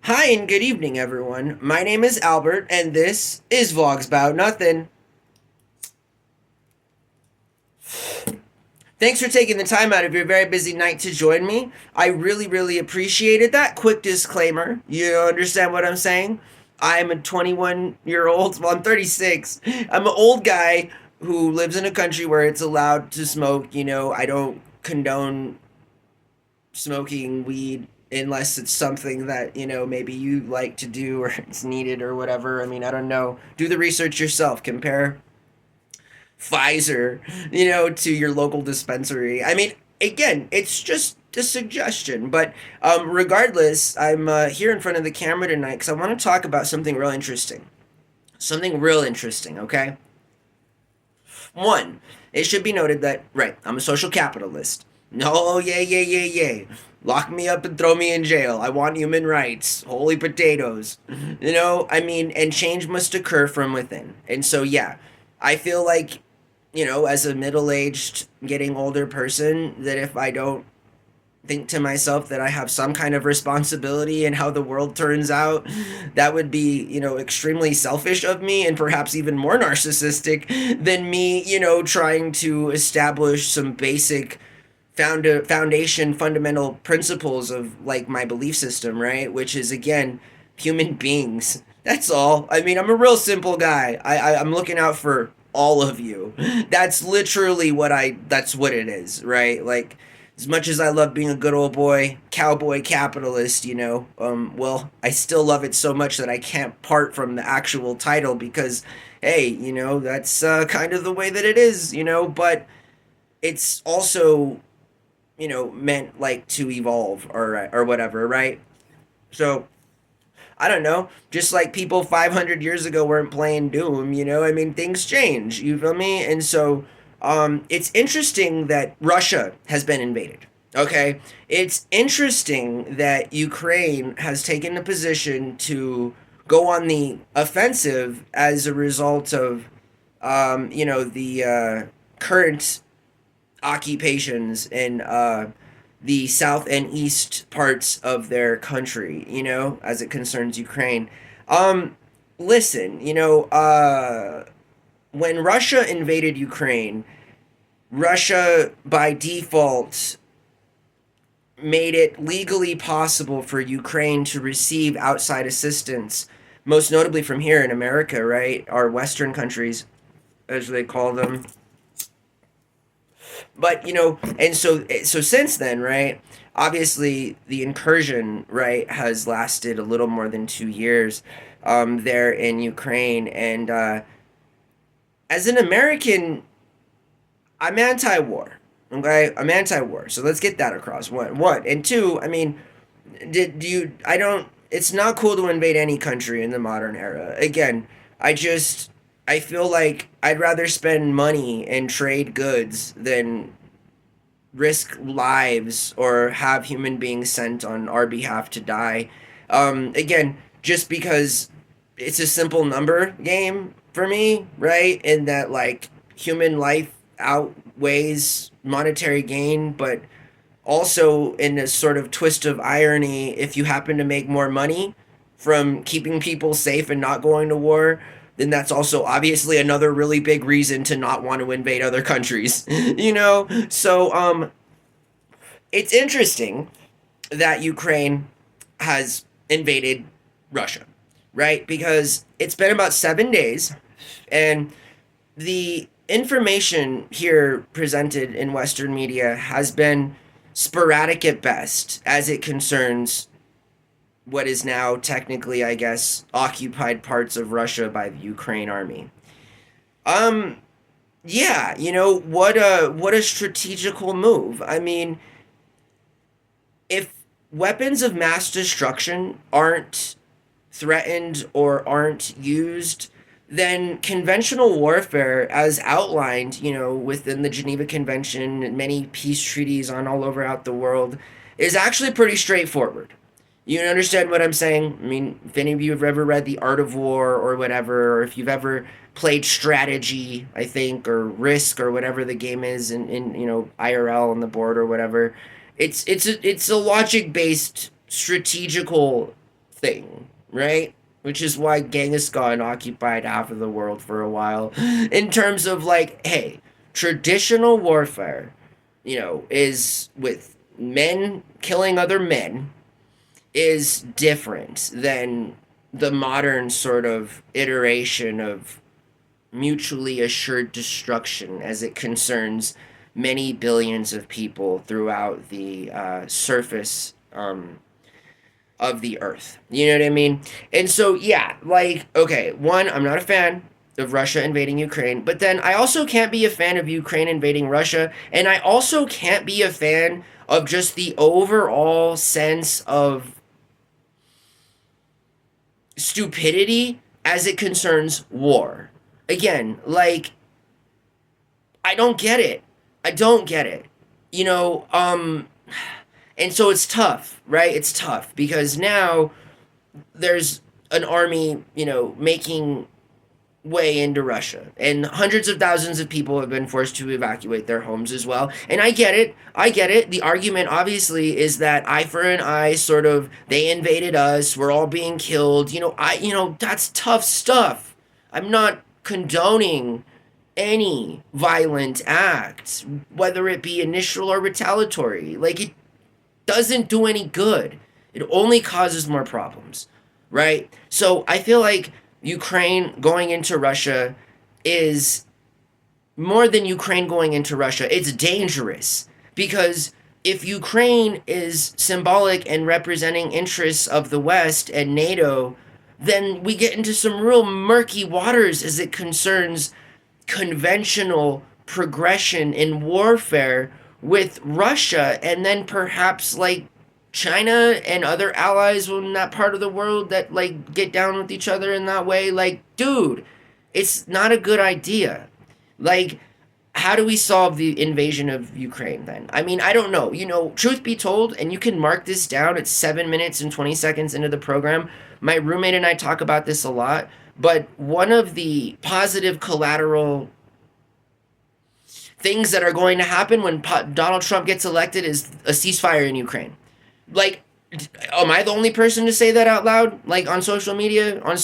Hi and good evening, everyone. My name is Albert, and this is VlogsBoutNothin. Thanks for taking the time out of your very busy night to join me. I really appreciated that. Quick disclaimer, you understand what I'm saying? I'm a 21-year-old, well, I'm 36. I'm an old guy who lives in a country where it's allowed to smoke. I don't condone smoking weed unless it's something that maybe you like to do or it's needed or whatever. I mean, I don't know. Do the research yourself. Compare Pfizer, to your local dispensary. I mean, again, it's just a suggestion, but regardless, I'm here in front of the camera tonight because I want to talk about something real interesting. Something real interesting. Okay. One, it should be noted that, right, I'm a social capitalist. No, yay. Lock me up and throw me in jail. I want human rights. Holy potatoes. I mean, and change must occur from within. And so, yeah, I feel like, as a middle aged, getting older person, that if I don't think to myself that I have some kind of responsibility in how the world turns out, that would be, extremely selfish of me and perhaps even more narcissistic than me, trying to establish some basic foundation fundamental principles of like my belief system, right? Which is again, human beings. That's all. I mean, I'm a real simple guy. I'm looking out for all of you. That's literally that's what it is, right? Like, as much as I love being a good old boy, cowboy capitalist, well, I still love it so much that I can't part from the actual title because, hey, that's kind of the way that it is, but it's also, meant like to evolve or whatever, right? So, I don't know, just like people 500 years ago weren't playing Doom, I mean, things change, you feel me? And so, it's interesting that Russia has been invaded. Okay, it's interesting that Ukraine has taken a position to go on the offensive as a result of, the current occupations in the south and east parts of their country, as it concerns Ukraine. Um, Listen, when Russia invaded Ukraine, Russia by default made it legally possible for Ukraine to receive outside assistance, most notably from here in America, right? Our Western countries, as they call them. But and so since then, right, obviously the incursion, right, has lasted a little more than 2 years there in Ukraine. And as an American, I'm anti-war. Okay, I'm anti-war, so let's get that across. One and two, I mean, do you, I don't, it's not cool to invade any country in the modern era. Again, I just, I feel like I'd rather spend money and trade goods than risk lives or have human beings sent on our behalf to die. Again, just because it's a simple number game for me, right? In that, like, human life outweighs monetary gain, but also in a sort of twist of irony, if you happen to make more money from keeping people safe and not going to war, then that's also obviously another really big reason to not want to invade other countries. So it's interesting that Ukraine has invaded Russia, right? Because it's been about 7 days, and the information here presented in Western media has been sporadic at best as it concerns what is now technically, I guess, occupied parts of Russia by the Ukraine army. Um, yeah, what a strategical move. I mean, if weapons of mass destruction aren't threatened or aren't used, then conventional warfare, as outlined, within the Geneva Convention and many peace treaties on all over out the world, is actually pretty straightforward. You understand what I'm saying? I mean, if any of you have ever read The Art of War or whatever, or if you've ever played strategy, I think, or Risk or whatever the game is in IRL on the board or whatever, it's a logic based strategical thing, right? Which is why Genghis Khan occupied half of the world for a while. In terms of like, hey, traditional warfare, is with men killing other men, is different than the modern sort of iteration of mutually assured destruction as it concerns many billions of people throughout the surface of the earth. You know what I mean? And so, yeah, like, okay, one, I'm not a fan of Russia invading Ukraine, but then I also can't be a fan of Ukraine invading Russia, and I also can't be a fan of just the overall sense of stupidity as it concerns war. Again, like, I don't get it. I don't get it. You know, and so it's tough, right? It's tough because now there's an army, making way into Russia. And hundreds of thousands of people have been forced to evacuate their homes as well. And I get it. I get it. The argument obviously is that eye for an eye, sort of, they invaded us, we're all being killed. That's tough stuff. I'm not condoning any violent act, whether it be initial or retaliatory. Like, it doesn't do any good. It only causes more problems, right? So I feel like Ukraine going into Russia is more than Ukraine going into Russia. It's dangerous because if Ukraine is symbolic and representing interests of the West and NATO, then we get into some real murky waters as it concerns conventional progression in warfare with Russia, and then perhaps like China and other allies in that part of the world that like get down with each other in that way. Like, dude, it's not a good idea. Like, how do we solve the invasion of Ukraine then? I mean, I don't know. Truth be told, and you can mark this down at 7 minutes and 20 seconds into the program, my roommate and I talk about this a lot, but one of the positive collateral things that are going to happen when Donald Trump gets elected is a ceasefire in Ukraine. Like, am I the only person to say that out loud? Like, on social media, on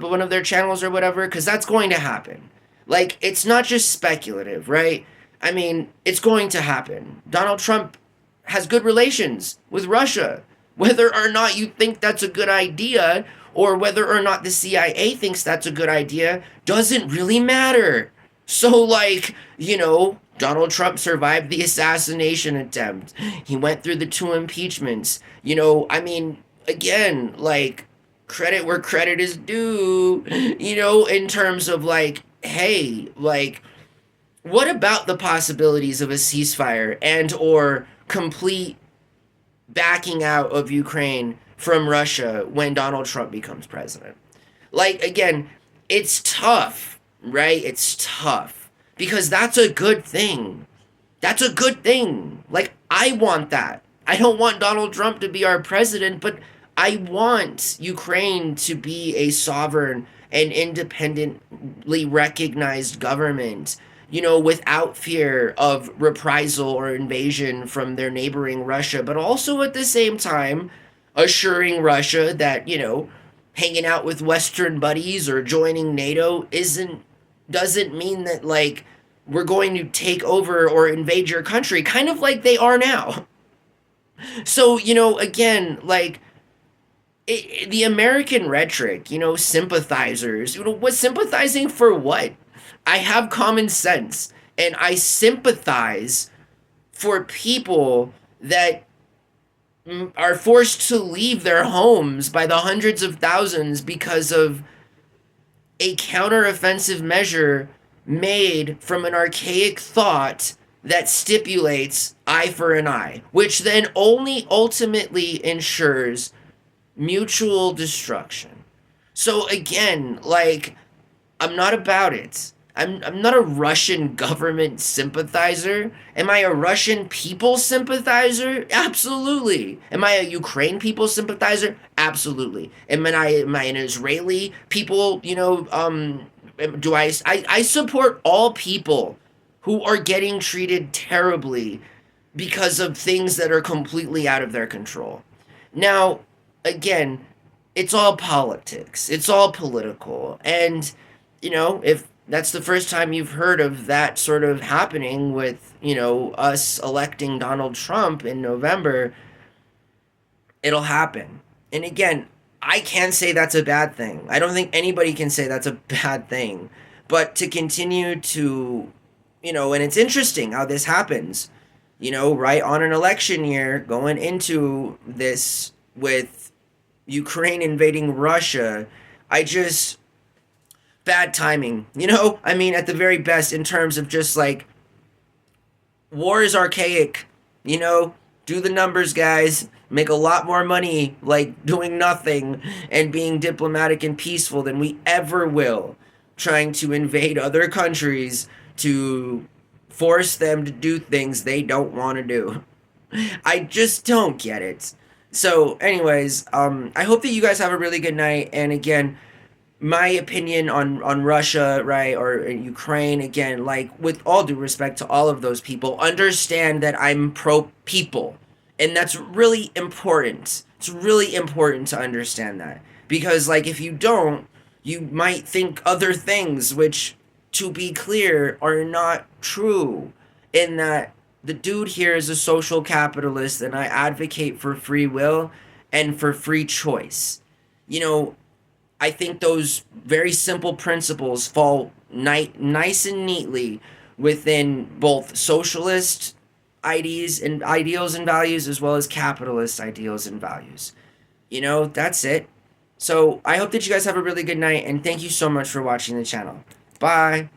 one of their channels or whatever? Because that's going to happen. Like, it's not just speculative, right? I mean, it's going to happen. Donald Trump has good relations with Russia. Whether or not you think that's a good idea, or whether or not the CIA thinks that's a good idea, doesn't really matter. So, like, Donald Trump survived the assassination attempt. He went through the 2 impeachments. I mean, again, like, credit where credit is due, in terms of, like, hey, like, what about the possibilities of a ceasefire and or complete backing out of Ukraine from Russia when Donald Trump becomes president? Like, again, it's tough. Right? It's tough because that's a good thing. That's a good thing. Like, I want that. I don't want Donald Trump to be our president, but I want Ukraine to be a sovereign and independently recognized government, without fear of reprisal or invasion from their neighboring Russia, but also at the same time assuring Russia that, hanging out with Western buddies or joining NATO doesn't mean that, like, we're going to take over or invade your country, kind of like they are now. So, again, like, the American rhetoric, sympathizers, what sympathizing for what? I have common sense, and I sympathize for people that are forced to leave their homes by the hundreds of thousands because of a counteroffensive measure made from an archaic thought that stipulates eye for an eye, which then only ultimately ensures mutual destruction. So again, like, I'm not about it. I'm not a Russian government sympathizer. Am I a Russian people sympathizer? Absolutely. Am I a Ukraine people sympathizer? Absolutely. Am I an Israeli people, do I support all people who are getting treated terribly because of things that are completely out of their control. Now, again, it's all politics. It's all political. And, if that's the first time you've heard of that sort of happening with, us electing Donald Trump in November, it'll happen. And again, I can't say that's a bad thing. I don't think anybody can say that's a bad thing. But to continue to, and it's interesting how this happens, right on an election year, going into this with Ukraine invading Russia. I just, bad timing, I mean, at the very best, in terms of just like, war is archaic, do the numbers, guys. Make a lot more money like doing nothing and being diplomatic and peaceful than we ever will trying to invade other countries to force them to do things they don't want to do. I just don't get it. So, anyways, I hope that you guys have a really good night. And again, my opinion on Russia, right, or Ukraine, again, like with all due respect to all of those people, understand that I'm pro people, and that's really important. It's really important to understand that, because like if you don't, you might think other things, which, to be clear, are not true. In that the dude here is a social capitalist, and I advocate for free will and for free choice. You know, I think those very simple principles fall nice and neatly within both socialist ideals and values, as well as capitalist ideals and values. That's it. So I hope that you guys have a really good night, and thank you so much for watching the channel. Bye.